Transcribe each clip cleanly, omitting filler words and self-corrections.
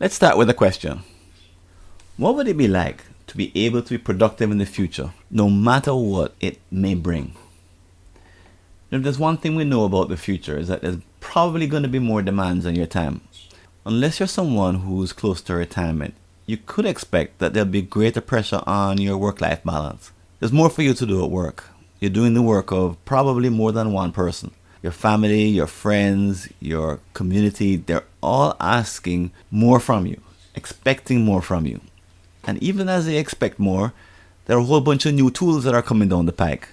Let's start with a question. What would it be like to be able to be productive in the future, no matter what it may bring? If there's one thing we know about the future is that there's probably going to be more demands on your time. Unless you're someone who's close to retirement, you could expect that there'll be greater pressure on your work-life balance. There's more for you to do at work. You're doing the work of probably more than one person. Your family, your friends, your community, they're all asking more from you, expecting more from you. And even as they expect more, there are a whole bunch of new tools that are coming down the pike.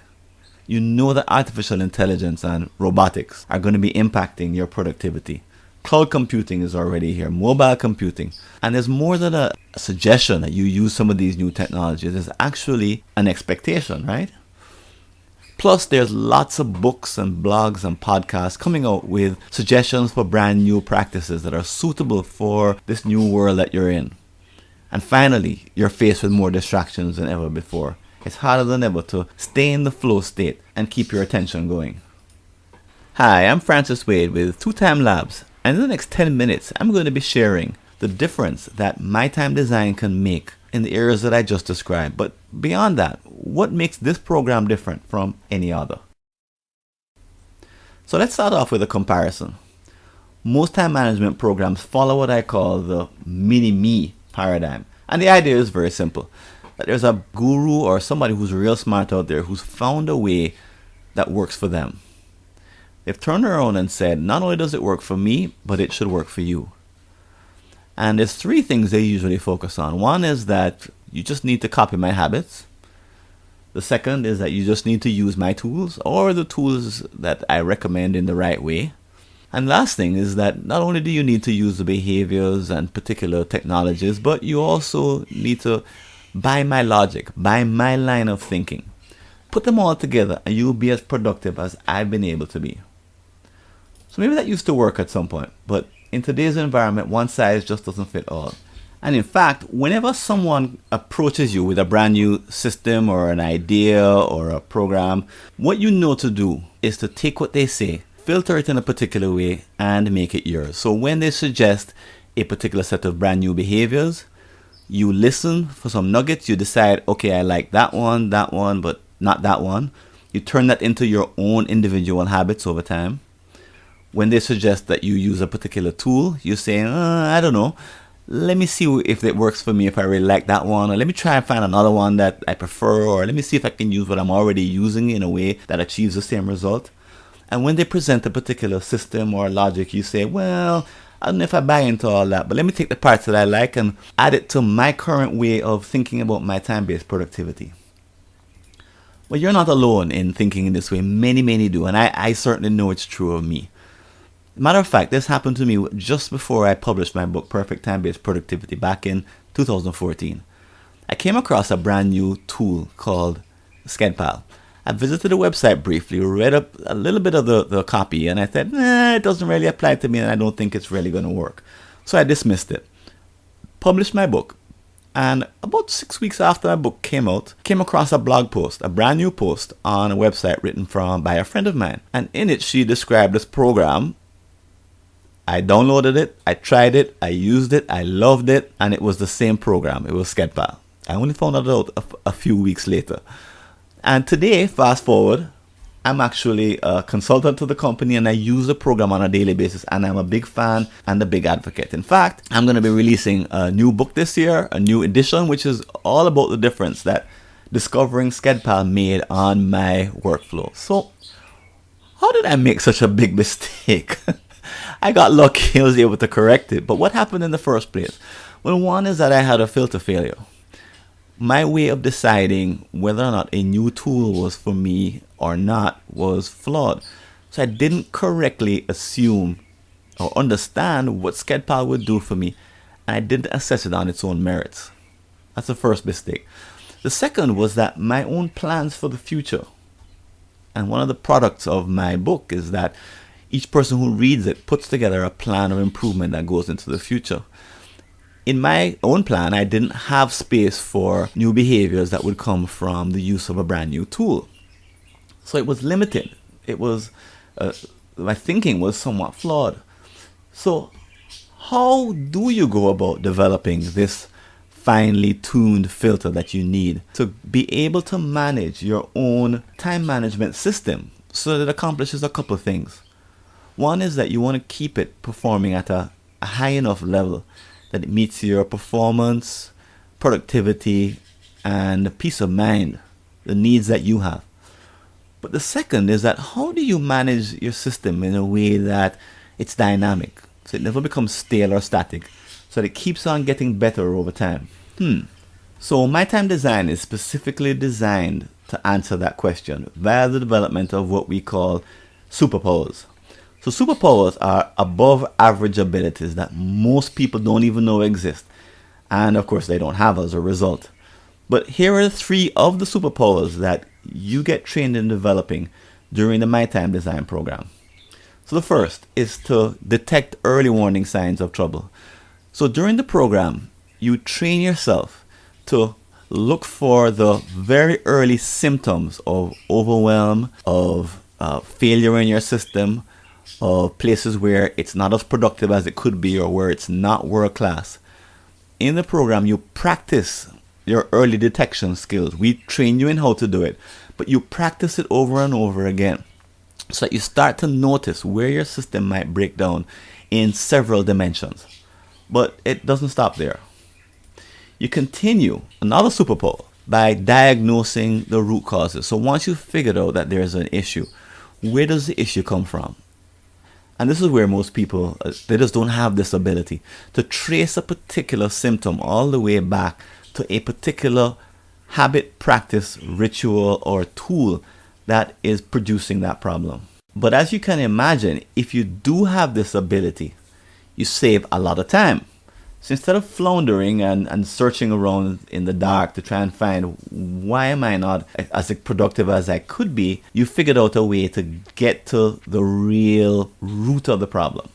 You know that artificial intelligence and robotics are going to be impacting your productivity. Cloud computing is already here, mobile computing. And there's more than a suggestion that you use some of these new technologies. There's actually an expectation, right? Plus, there's lots of books and blogs and podcasts coming out with suggestions for brand new practices that are suitable for this new world that you're in. And finally, you're faced with more distractions than ever before. It's harder than ever to stay in the flow state and keep your attention going. Hi, I'm Francis Wade with Two Time Labs, and in the next 10 minutes, I'm going to be sharing the difference that MyTimeDesign can make in the areas that I just described. But beyond that, what makes this program different from any other? So let's start off with a comparison. Most time management programs follow what I call the mini-me paradigm. And the idea is very simple. That there's a guru or somebody who's real smart out there who's found a way that works for them. They've turned around and said, not only does it work for me, but it should work for you. And there's three things they usually focus on. One is that you just need to copy my habits. The second is that you just need to use my tools or the tools that I recommend in the right way. And last thing is that not only do you need to use the behaviors and particular technologies, but you also need to buy my logic, buy my line of thinking. Put them all together and you'll be as productive as I've been able to be. So maybe that used to work at some point, but in today's environment, one size just doesn't fit all. And in fact, whenever someone approaches you with a brand new system or an idea or a program, what you know to do is to take what they say, filter it in a particular way, and make it yours. So when they suggest a particular set of brand new behaviors, you listen for some nuggets, you decide, okay, I like that one, but not that one. You turn that into your own individual habits over time. When they suggest that you use a particular tool, you say, I don't know. Let me see if it works for me, if I really like that one. Or let me try and find another one that I prefer. Or let me see if I can use what I'm already using in a way that achieves the same result. And when they present a particular system or logic, you say, well, I don't know if I buy into all that, but let me take the parts that I like and add it to my current way of thinking about my time-based productivity. Well, you're not alone in thinking in this way. Many do. And I certainly know it's true of me. Matter of fact, this happened to me just before I published my book, Perfect Time-Based Productivity, back in 2014. I came across a brand new tool called SchedPal. I visited the website briefly, read up a little bit of the copy, and I said, it doesn't really apply to me, and I don't think it's really going to work. So I dismissed it. Published my book. And about 6 weeks after my book came out, came across a blog post, a brand new post on a website written by a friend of mine. And in it, she described this program. I downloaded it, I tried it, I used it, I loved it, and it was the same program. It was SchedPal. I only found that out a few weeks later. And today, fast forward, I'm actually a consultant to the company and I use the program on a daily basis, and I'm a big fan and a big advocate. In fact, I'm going to be releasing a new book this year, a new edition, which is all about the difference that discovering SchedPal made on my workflow. So, how did I make such a big mistake? I got lucky, I was able to correct it. But what happened in the first place? Well, one is that I had a filter failure. My way of deciding whether or not a new tool was for me or not was flawed. So I didn't correctly assume or understand what SchedPal would do for me, and I didn't assess it on its own merits. That's the first mistake. The second was that my own plans for the future, and one of the products of my book is that each person who reads it puts together a plan of improvement that goes into the future. In my own plan, I didn't have space for new behaviors that would come from the use of a brand new tool. So it was limited. It was, my thinking was somewhat flawed. So how do you go about developing this finely tuned filter that you need to be able to manage your own time management system so that it accomplishes a couple of things? One is that you want to keep it performing at a high enough level that it meets your performance, productivity, and peace of mind, the needs that you have. But the second is that how do you manage your system in a way that it's dynamic, so it never becomes stale or static, so that it keeps on getting better over time? So MyTimeDesign is specifically designed to answer that question via the development of what we call superpowers. So superpowers are above average abilities that most people don't even know exist, and of course they don't have as a result. But here are 3 of the superpowers that you get trained in developing during the MyTimeDesign program. So the first is to detect early warning signs of trouble. So during the program, you train yourself to look for the very early symptoms of overwhelm, of failure in your system, of places where it's not as productive as it could be or where it's not world class. In the program, you practice your early detection skills. We train you in how to do it, but you practice it over and over again so that you start to notice where your system might break down in several dimensions. But it doesn't stop there. You continue another superpower by diagnosing the root causes. So once you've figured out that there's an issue, where does the issue come from? And this is where most people, they just don't have this ability to trace a particular symptom all the way back to a particular habit, practice, ritual, or tool that is producing that problem. But as you can imagine, if you do have this ability, you save a lot of time. So instead of floundering and searching around in the dark to try and find why am I not as productive as I could be, you figured out a way to get to the real root of the problem.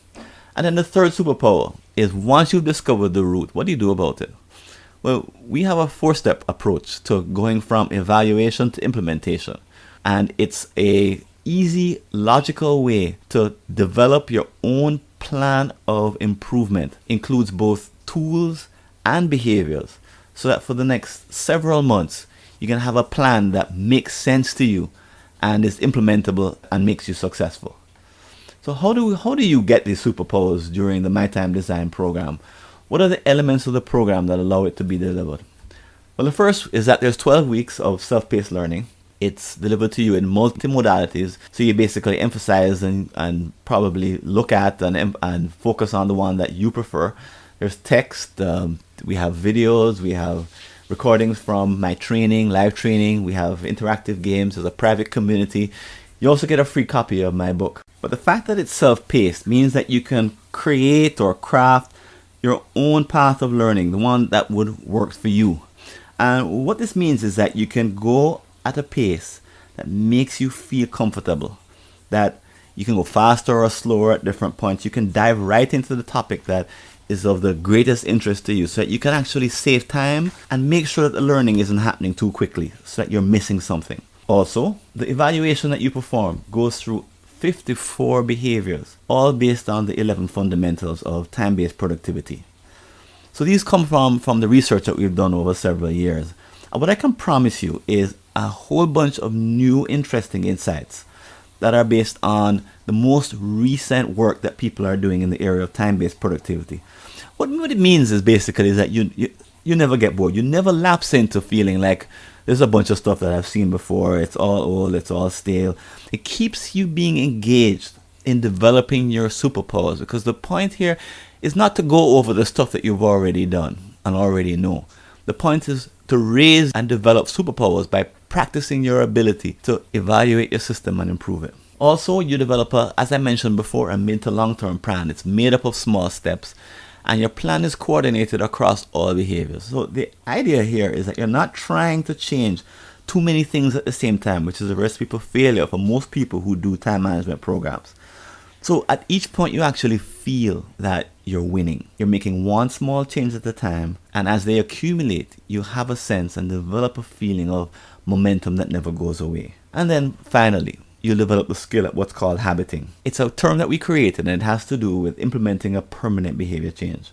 And then the third superpower is once you've discovered the root, what do you do about it? Well, we have a 4-step approach to going from evaluation to implementation. And it's a easy, logical way to develop your own plan of improvement. Includes both tools and behaviors, so that for the next several months, you can have a plan that makes sense to you and is implementable and makes you successful. So how do you get these superpowers during the MyTimeDesign program? What are the elements of the program that allow it to be delivered? Well, the first is that there's 12 weeks of self-paced learning. It's delivered to you in multi-modalities, so you basically emphasize and probably look at and focus on the one that you prefer. There's text, we have videos, we have recordings from my training, live training, we have interactive games, there's a private community. You also get a free copy of my book. But the fact that it's self-paced means that you can create or craft your own path of learning, the one that would work for you. And what this means is that you can go at a pace that makes you feel comfortable, that you can go faster or slower at different points. You can dive right into the topic that is of the greatest interest to you, so that you can actually save time and make sure that the learning isn't happening too quickly, so that you're missing something. Also, the evaluation that you perform goes through 54 behaviors, all based on the 11 fundamentals of time-based productivity. So these come from the research that we've done over several years. And what I can promise you is a whole bunch of new interesting insights that are based on the most recent work that people are doing in the area of time-based productivity. What it means is basically that you never get bored. You never lapse into feeling like there's a bunch of stuff that I've seen before. It's all old. It's all stale. It keeps you being engaged in developing your superpowers, because the point here is not to go over the stuff that you've already done and already know. The point is to raise and develop superpowers by practicing your ability to evaluate your system and improve it. Also, you develop as I mentioned before, a mid to long-term plan. It's made up of small steps, and your plan is coordinated across all behaviors. So the idea here is that you're not trying to change too many things at the same time, which is a recipe for failure for most people who do time management programs. So at each point, you actually feel that you're winning. You're making one small change at a time, and as they accumulate, you have a sense and develop a feeling of momentum that never goes away. And then finally, you'll develop the skill at what's called habiting. It's a term that we created, and it has to do with implementing a permanent behavior change.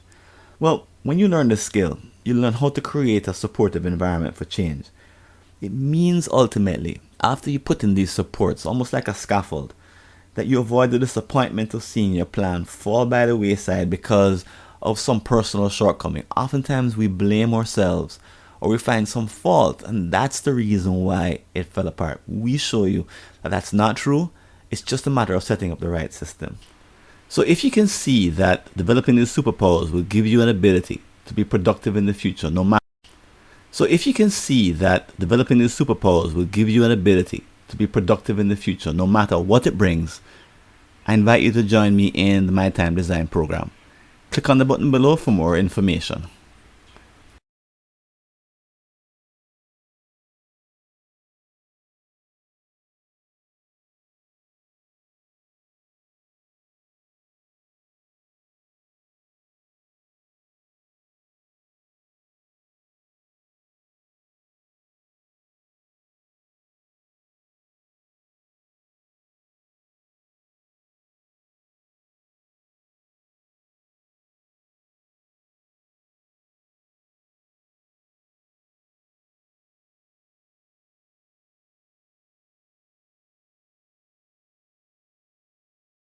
Well, when you learn this skill, you learn how to create a supportive environment for change. It means ultimately, after you put in these supports, almost like a scaffold, that you avoid the disappointment of seeing your plan fall by the wayside because of some personal shortcoming. Oftentimes we blame ourselves or we find some fault, and that's the reason why it fell apart. We show you that that's not true. It's just a matter of setting up the right system. So if you can see that developing these superpowers will give you an ability to be productive in the future, no matter what it brings, I invite you to join me in the My Time Design program. Click on the button below for more information.